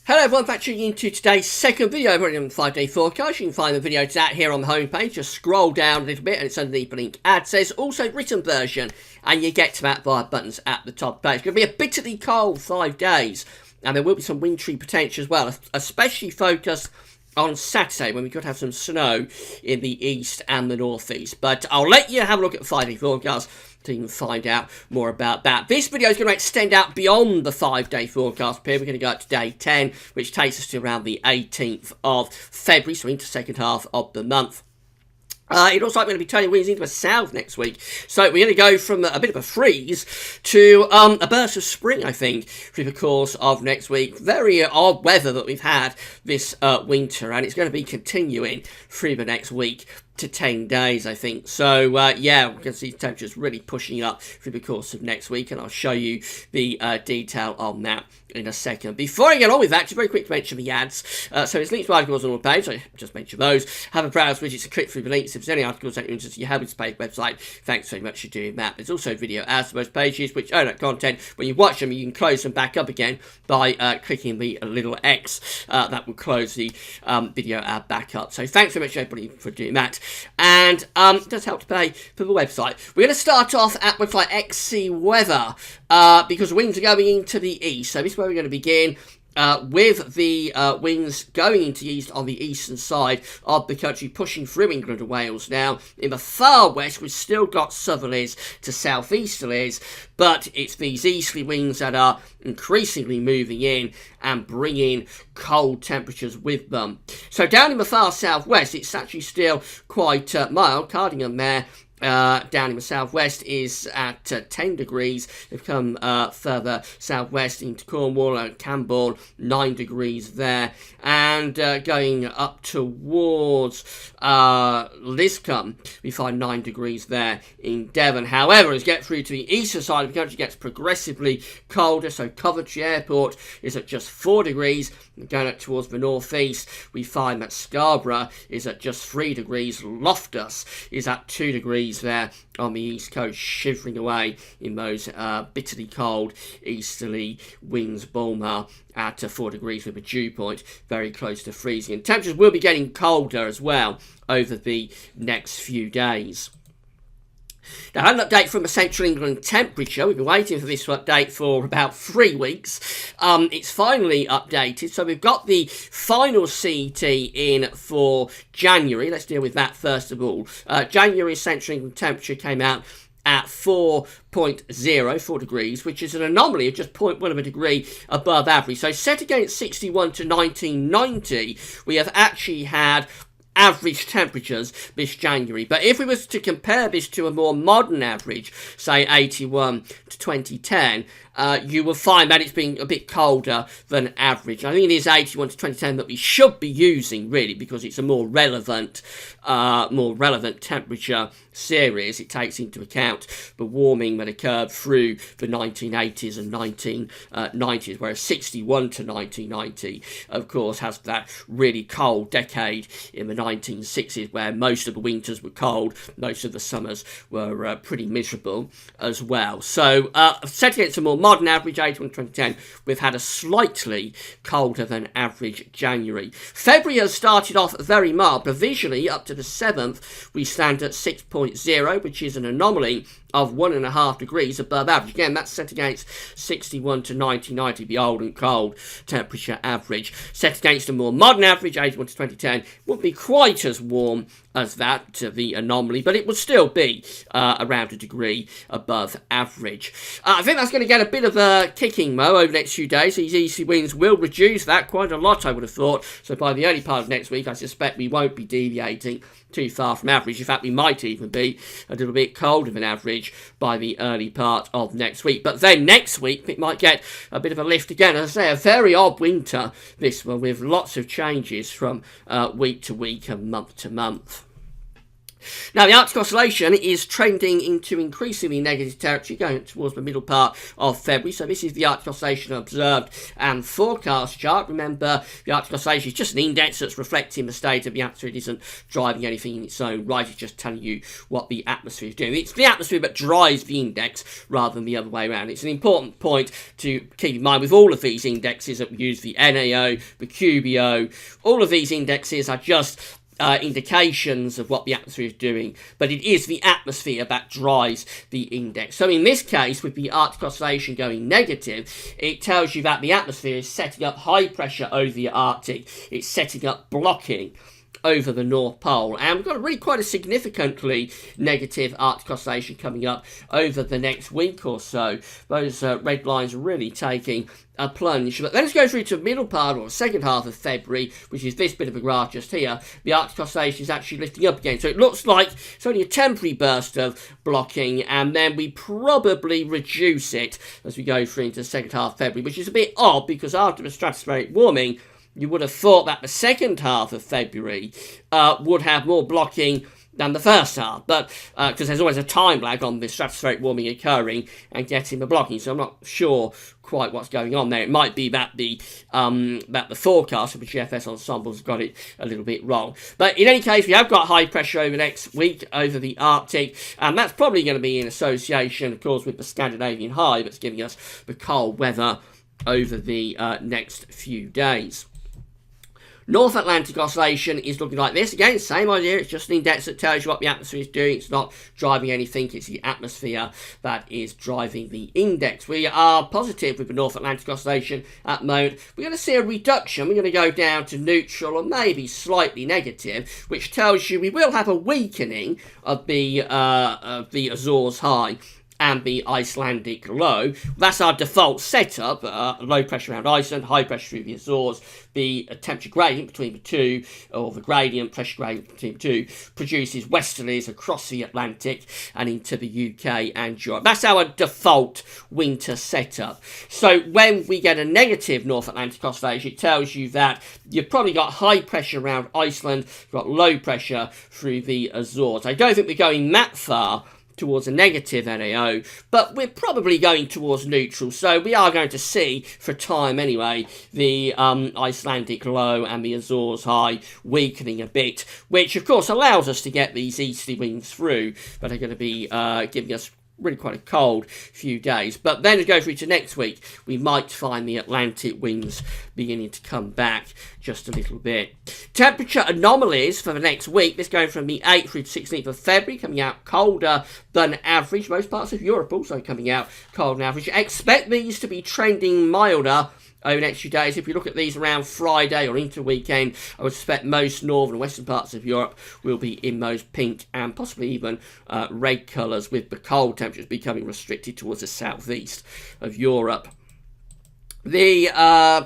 Hello everyone, back tuning into today's second video of the 5-day forecast. You can find the videos out here on the homepage. Just scroll down a little bit and it's underneath the link ad. Says also written version, and you get to that via buttons at the top of the page. It's going to be a bitterly cold 5 days, and there will be some wintry potential as well, especially focused on Saturday when we could have some snow in the east and the northeast. But I'll let you have a look at the 5-day forecast so you can find out more about that. This video is going to extend out beyond the 5-day forecast period. We're going to go up to day 10, which takes us to around the 18th of February, so into the second half of the month. It looks like we're going to be turning winds into the south next week. So we're going to go from a bit of a freeze to a burst of spring, I think, through the course of next week. Very odd weather that we've had this winter, and it's going to be continuing through the next week to 10 days, I think. So, yeah, we can see temperatures really pushing up through the course of next week, and I'll show you the detail on that in a second. Before I get on with that, just very quick to mention the ads. So there's links to articles on the page, I just mentioned those. Have a browse widgets to click through the links. If there's any articles that you're interested in, you have its page website. Thanks very much for doing that. There's also video ads to most pages, which own that content. When you watch them, you can close them back up again by clicking the little X. That will close the video ad back up. So thanks very much, everybody, for doing that. And it does help to pay for the website. We're going to start off at website XC Weather because winds are going into the east. So this is where we're going to begin. With the winds going into the east on the eastern side of the country, pushing through England and Wales. Now, in the far west, we've still got southerlies to southeasterlies, but it's these easterly winds that are increasingly moving in and bringing cold temperatures with them. So down in the far southwest, it's actually still quite mild. Cardigan there. Down in the southwest is at 10 degrees. They've come further southwest into Cornwall and Camborne, 9 degrees there. And going up towards Liscombe, we find 9 degrees there in Devon. However, as we get through to the eastern side of the country, it gets progressively colder. So Coventry Airport is at just 4 degrees. Going up towards the northeast, we find that Scarborough is at just 3 degrees. Loftus is at 2 degrees there on the east coast, shivering away in those bitterly cold easterly winds. Bulmer at 4 degrees with a dew point very close to freezing. And temperatures will be getting colder as well over the next few days. Now, I had an update from the Central England temperature. We've been waiting for this update for about 3 weeks. It's finally updated. So we've got the final CET in for January. Let's deal with that first of all. January's Central England temperature came out at 4 degrees, which is an anomaly of just 0.1 of a degree above average. So set against 61 to 1990, we have actually had average temperatures this January. But if we was to compare this to a more modern average, say 81 to 2010, you will find that it's been a bit colder than average. I think it is 81 to 2010 that we should be using, really, because it's a more relevant temperature series. It takes into account the warming that occurred through the 1980s and 1990s, whereas 61 to 1990, of course, has that really cold decade in the 1960s, where most of the winters were cold, most of the summers were pretty miserable as well. So, set against a more modern average, 81 to 2010, we've had a slightly colder than average January. February has started off very mild, but visually, up to the 7th, we stand at 6.0, which is an anomaly of 1.5 degrees above average. Again, that's set against 61 to 1990, the old and cold temperature average. Set against a more modern average, 81 to 2010, wouldn't be quite as warm as that, the anomaly, but it would still be around a degree above average. I think that's going to get a bit of a kicking, Mo, over the next few days. These easy winds will reduce that quite a lot, I would have thought. So by the early part of next week, I suspect we won't be deviating too far from average. In fact, we might even be a little bit colder than average by the early part of next week. But then next week, it might get a bit of a lift again. As I say, a very odd winter, this one, with lots of changes from week to week and month to month. Now, the Arctic Oscillation is trending into increasingly negative territory going towards the middle part of February. So this is the Arctic Oscillation observed and forecast chart. Remember, the Arctic Oscillation is just an index that's reflecting the state of the atmosphere. It isn't driving anything in its own right. It's just telling you what the atmosphere is doing. It's the atmosphere that drives the index rather than the other way around. It's an important point to keep in mind with all of these indexes that we use, the NAO, the QBO. All of these indexes are just indications of what the atmosphere is doing, but it is the atmosphere that drives the index. So in this case, with the Arctic Oscillation going negative, it tells you that the atmosphere is setting up high pressure over the Arctic. It's setting up blocking over the North Pole, and we've got really quite a significantly negative Arctic Oscillation coming up over the next week or so. Those red lines are really taking a plunge. But let's go through to the middle part or the second half of February, which is this bit of a graph just here. The Arctic Oscillation is actually lifting up again, so it looks like it's only a temporary burst of blocking, and then we probably reduce it as we go through into the second half of February, which is a bit odd because after the stratospheric warming, you would have thought that the second half of February would have more blocking than the first half, but because there's always a time lag on the stratospheric warming occurring and getting the blocking, so I'm not sure quite what's going on there. It might be that the forecast of the GFS ensembles got it a little bit wrong. But in any case, we have got high pressure over next week over the Arctic, and that's probably going to be in association, of course, with the Scandinavian high that's giving us the cold weather over the next few days. North Atlantic Oscillation is looking like this. Again, same idea. It's just an index that tells you what the atmosphere is doing. It's not driving anything. It's the atmosphere that is driving the index. We are positive with the North Atlantic Oscillation at the moment. We're going to see a reduction. We're going to go down to neutral or maybe slightly negative, which tells you we will have a weakening of the Azores high and the Icelandic low. That's our default setup. Low pressure around Iceland, high pressure through the Azores. The temperature gradient between the two, or the gradient, pressure gradient between the two, produces westerlies across the Atlantic and into the UK and Europe. That's our default winter setup. So when we get a negative North Atlantic Oscillation, it tells you that you've probably got high pressure around Iceland, you've got low pressure through the Azores. I don't think we're going that far towards a negative NAO, but we're probably going towards neutral, so we are going to see, for a time anyway, the Icelandic low and the Azores high weakening a bit, which of course allows us to get these easterly winds through, but are going to be giving us really quite a cold few days. But then as we go through to next week, we might find the Atlantic winds beginning to come back just a little bit. Temperature anomalies for the next week. This going from the 8th through to 16th of February, coming out colder than average. Most parts of Europe also coming out colder than average. Expect these to be trending milder over the next few days. If you look at these around Friday or into weekend, I would suspect most northern and western parts of Europe will be in those pink and possibly even red colours, with the cold temperatures becoming restricted towards the southeast of Europe. The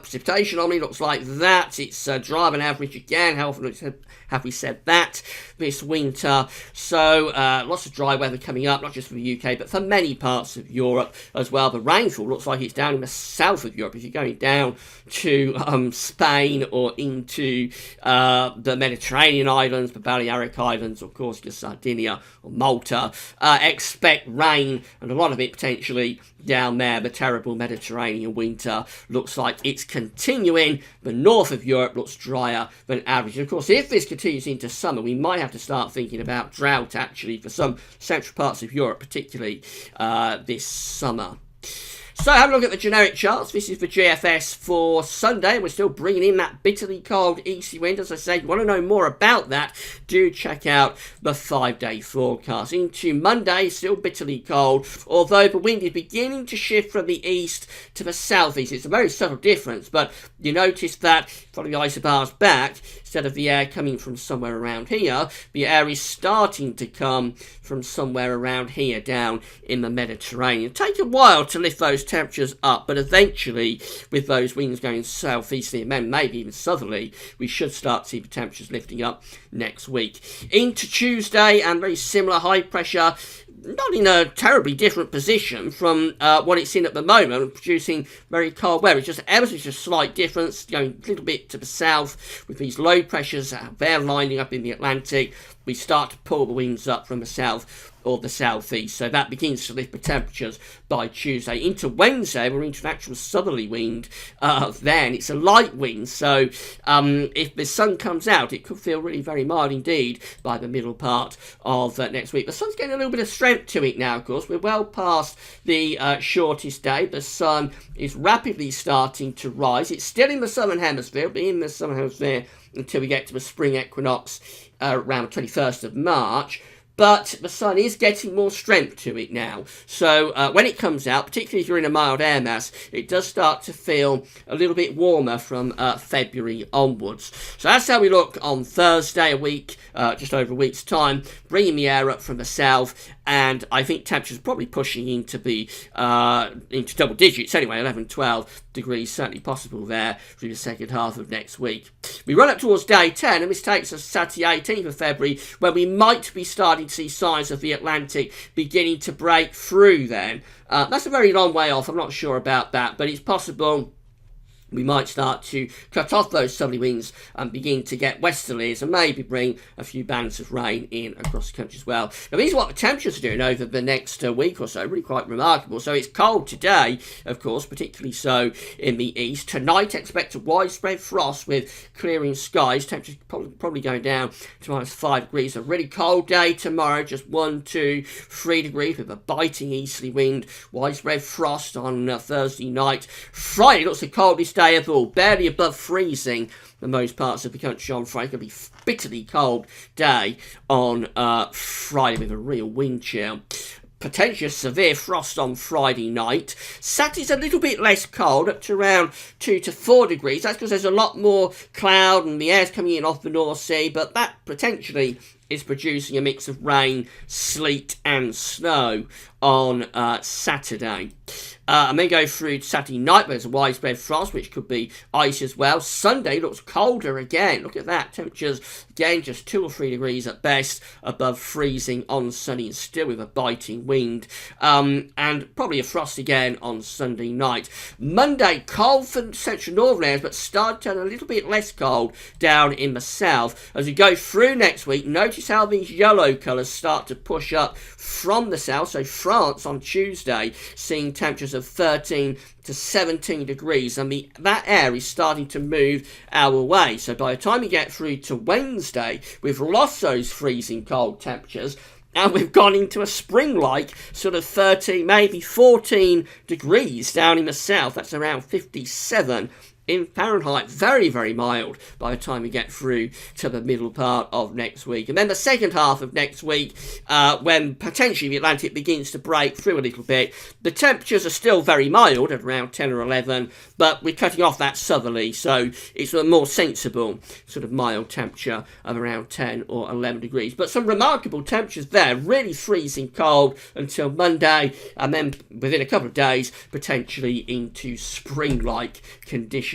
precipitation anomaly looks like that. It's drier than average again. How often have we said that this winter? So lots of dry weather coming up, not just for the UK, but for many parts of Europe as well. The rainfall looks like it's down in the south of Europe. If you're going down to Spain or into the Mediterranean islands, the Balearic Islands, or Corsica, Sardinia, or Malta, expect rain, and a lot of it potentially down there. The terrible Mediterranean winter looks like it's continuing. The north of Europe looks drier than average. And of course, if this continues into summer, we might have to start thinking about drought actually for some central parts of Europe, particularly this summer. So have a look at the generic charts. This is the GFS for Sunday. We're still bringing in that bitterly cold easterly wind. As I said, if you want to know more about that, do check out the 5-day forecast. Into Monday, still bitterly cold, although the wind is beginning to shift from the east to the southeast. It's a very subtle difference, but you notice that following the isobars back, instead of the air coming from somewhere around here, the air is starting to come from somewhere around here down in the Mediterranean. It'll take a while to lift those temperatures up, but eventually, with those winds going southeasterly and then maybe even southerly, we should start to see the temperatures lifting up next week. Into Tuesday, and very similar high pressure not in a terribly different position from what it's in at the moment, producing very cold weather. It's just ever such a slight difference, going a little bit to the south with these low pressures. They're lining up in the Atlantic. We start to pull the winds up from the south or the southeast, so that begins to lift the temperatures by Tuesday. Into Wednesday, we're into an actual southerly wind. Then it's a light wind, so if the sun comes out, it could feel really very mild indeed by the middle part of next week. The sun's getting a little bit of strength to it now, of course. We're well past the shortest day. The sun is rapidly starting to rise. It's still in the southern hemisphere. It'll be in the southern hemisphere until we get to the spring equinox around the 21st of March. But the sun is getting more strength to it now. So when it comes out, particularly if you're in a mild air mass, it does start to feel a little bit warmer from February onwards. So that's how we look on Thursday, just over a week's time, bringing the air up from the south. And I think temperatures probably pushing into double digits anyway, 11, 12 degrees, certainly possible there through the second half of next week. We run up towards day 10, and this takes us Saturday 18th of February, where we might be starting to see signs of the Atlantic beginning to break through then. That's a very long way off, I'm not sure about that, but it's possible we might start to cut off those southerly winds and begin to get westerlies and maybe bring a few bands of rain in across the country as well. Now, these are what the temperatures are doing over the next week or so, really quite remarkable. So it's cold today, of course, particularly so in the east. Tonight, expect a widespread frost with clearing skies. Temperatures probably going down to -5 degrees. A really cold day tomorrow, just 1, 2, 3 degrees with a biting easterly wind. Widespread frost on Thursday night. Friday looks the coldest day of all, barely above freezing in most parts of the country on Friday. It's going to be a bitterly cold day on Friday with a real wind chill. Potentially severe frost on Friday night. Saturday's a little bit less cold, up to around 2 to 4 degrees. That's because there's a lot more cloud and the air's coming in off the North Sea, but that potentially is producing a mix of rain, sleet and snow on Saturday. And then go through to Saturday night, where there's a widespread frost, which could be ice as well. Sunday looks colder again. Look at that. Temperatures, again, just 2 or 3 degrees at best above freezing on Sunday, and still with a biting wind. And probably a frost again on Sunday night. Monday, cold for central northern areas, but start to turn a little bit less cold down in the south. As we go through next week, notice how these yellow colours start to push up from the south. So France on Tuesday, seeing temperatures of 13 to 17 degrees, and that air is starting to move our way. So by the time we get through to Wednesday, we've lost those freezing cold temperatures, and we've gone into a spring-like sort of 13, maybe 14 degrees down in the south. That's around 57 in Fahrenheit. Very, very mild by the time we get through to the middle part of next week. And then the second half of next week, when potentially the Atlantic begins to break through a little bit, the temperatures are still very mild at around 10 or 11, but we're cutting off that southerly, so it's a more sensible sort of mild temperature of around 10 or 11 degrees. But some remarkable temperatures there, really freezing cold until Monday, and then within a couple of days, potentially into spring-like conditions.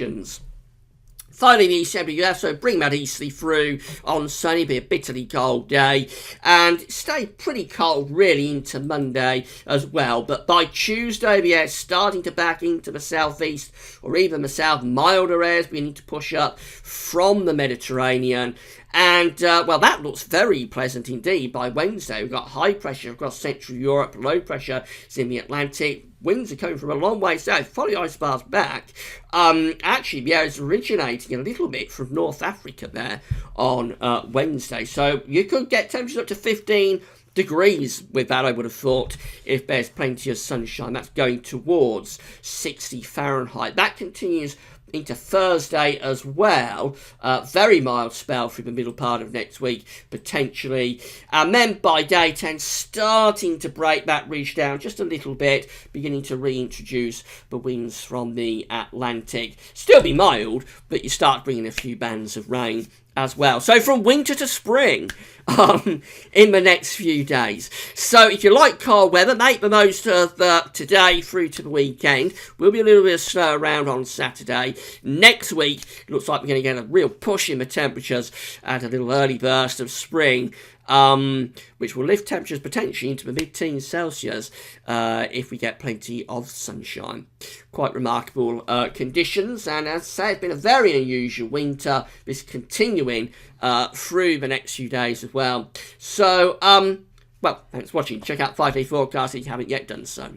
Finally, the East WS, so bring that easterly through on Sunday, be a bitterly cold day, and stay pretty cold really into Monday as well. But by Tuesday, the air's starting to back into the southeast, or even the south. Milder airs beginning to push up from the Mediterranean. And, well, that looks very pleasant indeed. By Wednesday, we've got high pressure across Central Europe, low pressure is in the Atlantic. Winds are coming from a long way south, follow ice bars back. Actually, the air is originating a little bit from North Africa there on Wednesday. So you could get temperatures up to 15 degrees with that, I would have thought, if there's plenty of sunshine. That's going towards 60 Fahrenheit. That continues into Thursday as well. Very mild spell through the middle part of next week, potentially. And then by day 10, starting to break that ridge down just a little bit, beginning to reintroduce the winds from the Atlantic. Still be mild, but you start bringing a few bands of rain as well. So from winter to spring in the next few days. So if you like cold weather, make the most of today through to the weekend. Will be a little bit of snow around on Saturday. Next week, looks like we're going to get a real push in the temperatures and a little early burst of spring which will lift temperatures potentially into the mid-teens Celsius if we get plenty of sunshine. Quite remarkable conditions, and as I say, it's been a very unusual winter. This continuing through the next few days as well. So, well, thanks for watching. Check out 5 Day Forecast if you haven't yet done so.